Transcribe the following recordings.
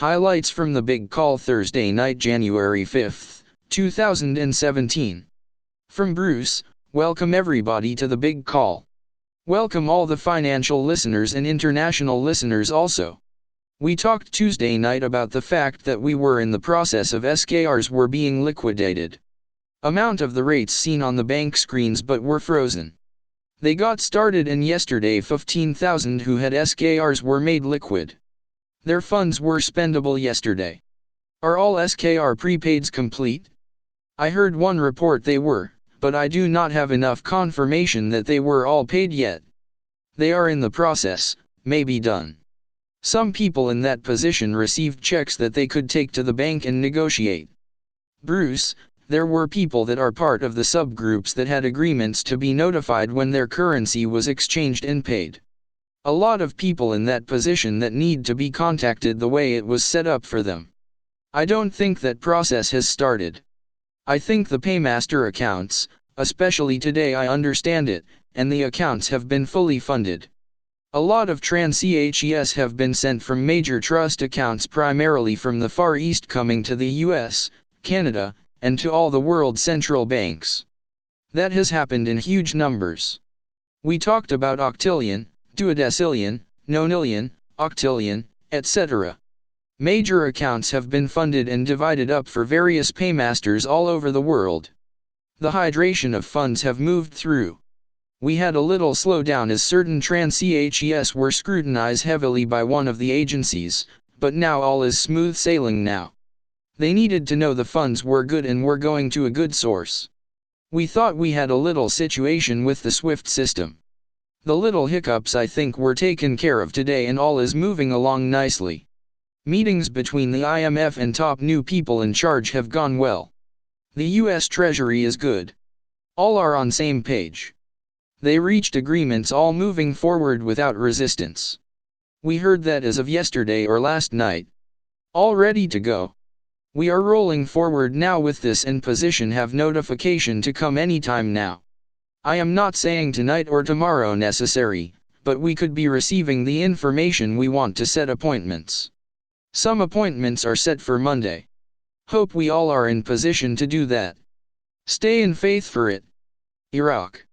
Highlights from the big call Thursday night, January 5th, 2017. From Bruce, welcome everybody to the big call. Welcome all the financial listeners and international listeners also. We talked Tuesday night about the fact that we were in the process of SKRs were being liquidated. Amount of the rates seen on the bank screens but were frozen. They got started and yesterday 15,000 who had SKRs were made liquid. Their funds were spendable yesterday. Are all SKR prepaids complete? I heard one report they were, but I do not have enough confirmation that they were all paid yet. They are in the process, may be done. Some people in that position received checks that they could take to the bank and negotiate. Bruce, there were people that are part of the subgroups that had agreements to be notified when their currency was exchanged and paid. A lot of people in that position that need to be contacted the way it was set up for them. I don't think that process has started. I think the paymaster accounts, especially today I understand it, and the accounts have been fully funded. A lot of trans-CHES have been sent from major trust accounts primarily from the Far East coming to the US, Canada, and to all the world central banks. That has happened in huge numbers. We talked about octillion, duodecillion, nonillion, octillion, etc. Major accounts have been funded and divided up for various paymasters all over the world. The hydration of funds have moved through. We had a little slowdown as certain trans-CHES were scrutinized heavily by one of the agencies, but now all is smooth sailing now. They needed to know the funds were good and were going to a good source. We thought we had a little situation with the SWIFT system. The little hiccups I think were taken care of today and all is moving along nicely. Meetings between the IMF and top new people in charge have gone well. The US Treasury is good. All are on same page. They reached agreements all moving forward without resistance. We heard that as of yesterday or last night. All ready to go. We are rolling forward now with this and position have notification to come anytime now. I am not saying tonight or tomorrow necessary, but we could be receiving the information we want to set appointments. Some appointments are set for Monday. Hope we all are in position to do that. Stay in faith for it. Iraq.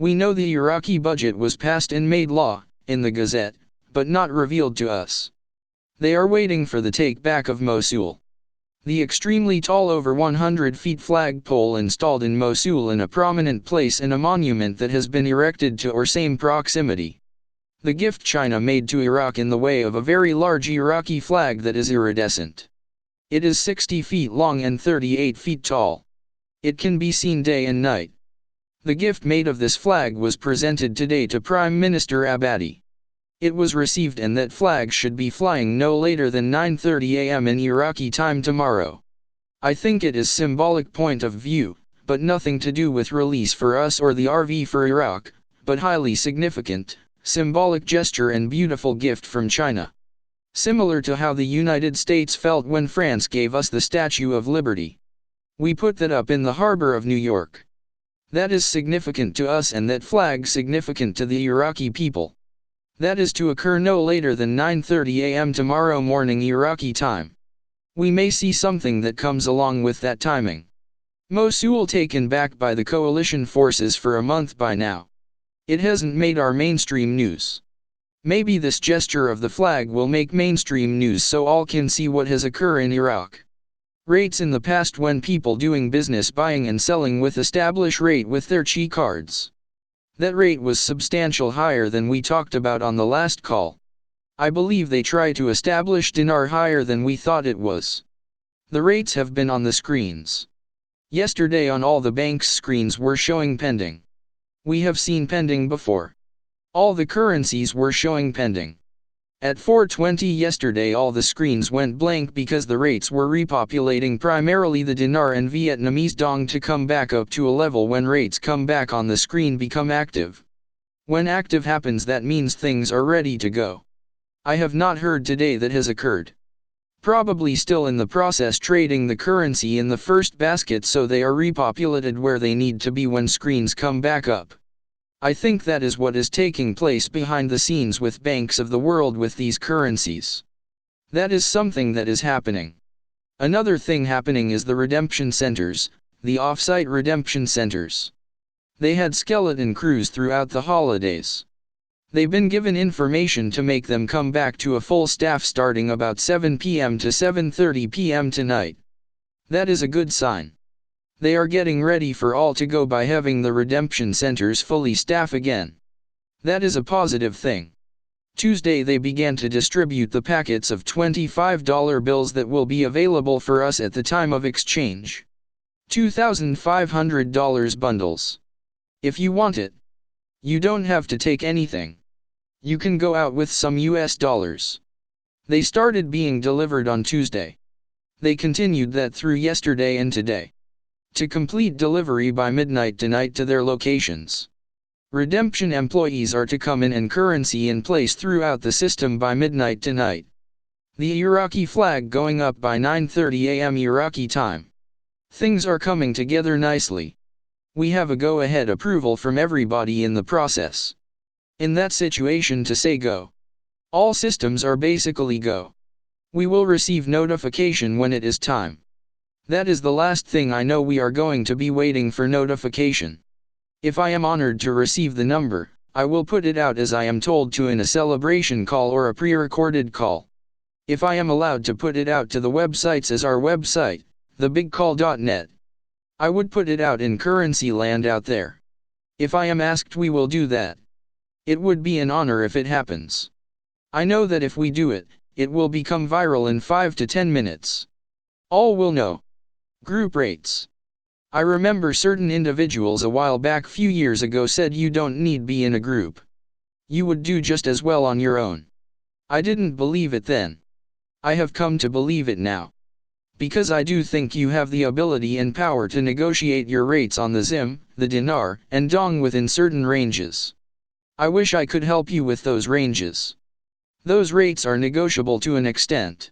We know the Iraqi budget was passed and made law, in the Gazette, but not revealed to us. They are waiting for the take back of Mosul. The extremely tall over 100 feet flagpole installed in Mosul in a prominent place and a monument that has been erected to or same proximity. The gift China made to Iraq in the way of a very large Iraqi flag that is iridescent. It is 60 feet long and 38 feet tall. It can be seen day and night. The gift made of this flag was presented today to Prime Minister Abadi. It was received and that flag should be flying no later than 9:30 a.m. in Iraqi time tomorrow. I think it is symbolic point of view, but nothing to do with release for us or the RV for Iraq, but highly significant, symbolic gesture and beautiful gift from China. Similar to how the United States felt when France gave us the Statue of Liberty. We put that up in the harbor of New York. That is significant to us and that flag significant to the Iraqi people. That is to occur no later than 9:30 a.m. tomorrow morning Iraqi time. We may see something that comes along with that timing. Mosul taken back by the coalition forces for a month by now. It hasn't made our mainstream news. Maybe this gesture of the flag will make mainstream news so all can see what has occurred in Iraq. Rates in the past when people doing business buying and selling with established rate with their Qi cards. That rate was substantial higher than we talked about on the last call. I believe they try to establish dinar higher than we thought it was. The rates have been on the screens. Yesterday on all the banks' screens were showing pending. We have seen pending before. All the currencies were showing pending. At 4:20 yesterday all the screens went blank because the rates were repopulating primarily the dinar and Vietnamese dong to come back up to a level when rates come back on the screen become active. When active happens that means things are ready to go. I have not heard today that has occurred. Probably still in the process trading the currency in the first basket so they are repopulated where they need to be when screens come back up. I think that is what is taking place behind the scenes with banks of the world with these currencies. That is something that is happening. Another thing happening is the redemption centers, the off-site redemption centers. They had skeleton crews throughout the holidays. They've been given information to make them come back to a full staff starting about 7 p.m. to 7:30 p.m. tonight. That is a good sign. They are getting ready for all to go by having the redemption centers fully staff again. That is a positive thing. Tuesday they began to distribute the packets of $25 bills that will be available for us at the time of exchange. $2,500 bundles. If you want it, you don't have to take anything. You can go out with some US dollars. They started being delivered on Tuesday. They continued that through yesterday and today. To complete delivery by midnight tonight to their locations. Redemption employees are to come in and currency in place throughout the system by midnight tonight. The Iraqi flag going up by 9:30 a.m. Iraqi time. Things are coming together nicely. We have a go-ahead approval from everybody in the process. In that situation to say go. All systems are basically go. We will receive notification when it is time. That is the last thing I know. We are going to be waiting for notification. If I am honored to receive the number, I will put it out as I am told to in a celebration call or a pre-recorded call. If I am allowed to put it out to the websites as our website, thebigcall.net, I would put it out in currency land out there. If I am asked, we will do that. It would be an honor if it happens. I know that if we do it, it will become viral in 5 to 10 minutes. All will know. Group rates. I remember certain individuals a while back, few years ago, said you don't need be in a group. You would do just as well on your own. I didn't believe it then. I have come to believe it now. Because I do think you have the ability and power to negotiate your rates on the ZIM, the dinar, and dong within certain ranges. I wish I could help you with those ranges. Those rates are negotiable to an extent.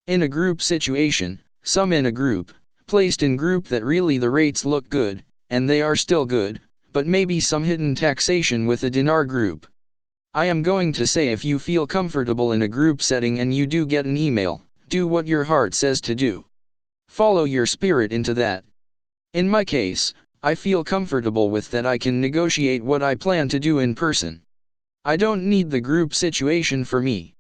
In a group situation, some in a group, placed in group that really the rates look good, and they are still good, but maybe some hidden taxation with a dinar group. I am going to say, if you feel comfortable in a group setting and you do get an email, do what your heart says to do. Follow your spirit into that. In my case, I feel comfortable with that. I can negotiate what I plan to do in person. I don't need the group situation for me.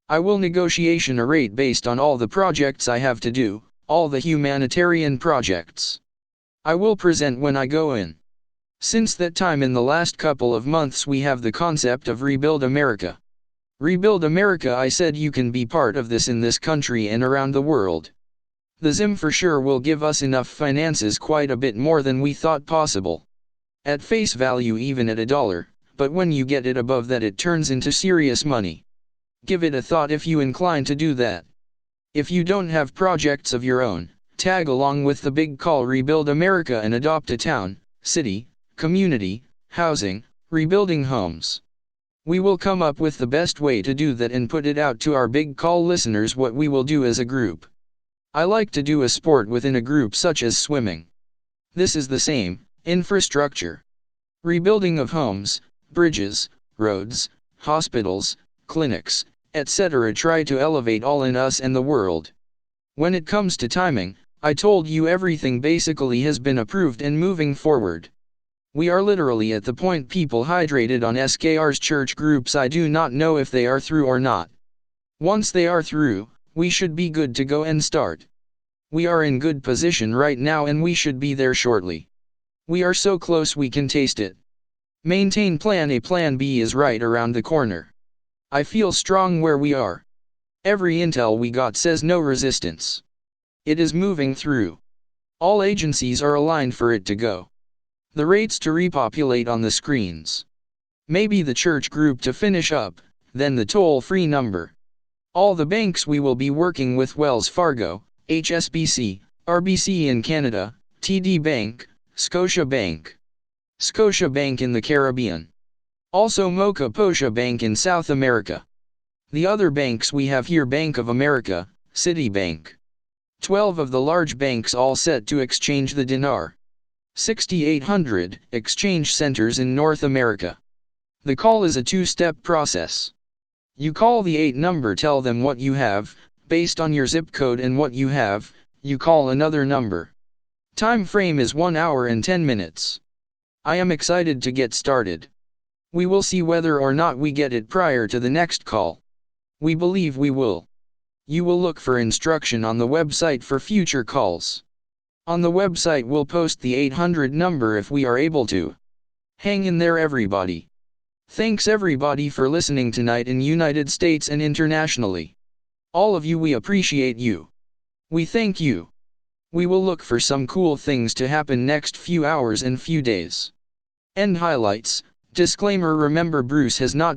I will negotiation a rate based on all the projects I have to do, all the humanitarian projects. I will present when I go in. Since that time, in the last couple of months, we have the concept of Rebuild America. Rebuild America, I said you can be part of this in this country and around the world. The ZIM for sure will give us enough finances, quite a bit more than we thought possible. At face value, even at $1, but when you get it above that, it turns into serious money. Give it a thought if you incline to do that. If you don't have projects of your own, tag along with the big call Rebuild America and adopt a town, city, community, housing, rebuilding homes. We will come up with the best way to do that and put it out to our big call listeners what we will do as a group. I like to do a sport within a group such as swimming. This is the same, infrastructure. Rebuilding of homes, bridges, roads, hospitals, clinics, etc. Try to elevate all in us and the world. When it comes to timing, I told you everything basically has been approved and moving forward. We are literally at the point people hydrated on SKR's church groups. I do not know if they are through or not. Once they are through, we should be good to go and start. We are in good position right now and we should be there shortly. We are so close we can taste it. Maintain plan A. Plan B is right around the corner. I feel strong where we are. Every intel we got says no resistance. It is moving through. All agencies are aligned for it to go. The rates to repopulate on the screens. Maybe the church group to finish up, then the toll-free number. All the banks we will be working with: Wells Fargo, HSBC, RBC in Canada, TD Bank, Scotia Bank. Scotia Bank in the Caribbean. Also Mocha Posha Bank in South America. The other banks we have here: Bank of America, Citibank. 12 of the large banks all set to exchange the dinar. 6,800 exchange centers in North America. The call is a two-step process. You call the 8 number, tell them what you have, Based on your zip code and what you have, you call another number. Time frame is 1 hour and 10 minutes. I am excited to get started. We will see whether or not we get it prior to the next call. We believe we will. You will look for instruction on the website for future calls. On the website we'll post the 800 number if we are able to. Hang in there everybody. Thanks everybody for listening tonight in United States and internationally. All of you, we appreciate you. We thank you. We will look for some cool things to happen next few hours and few days. End highlights. Disclaimer: remember, Bruce has not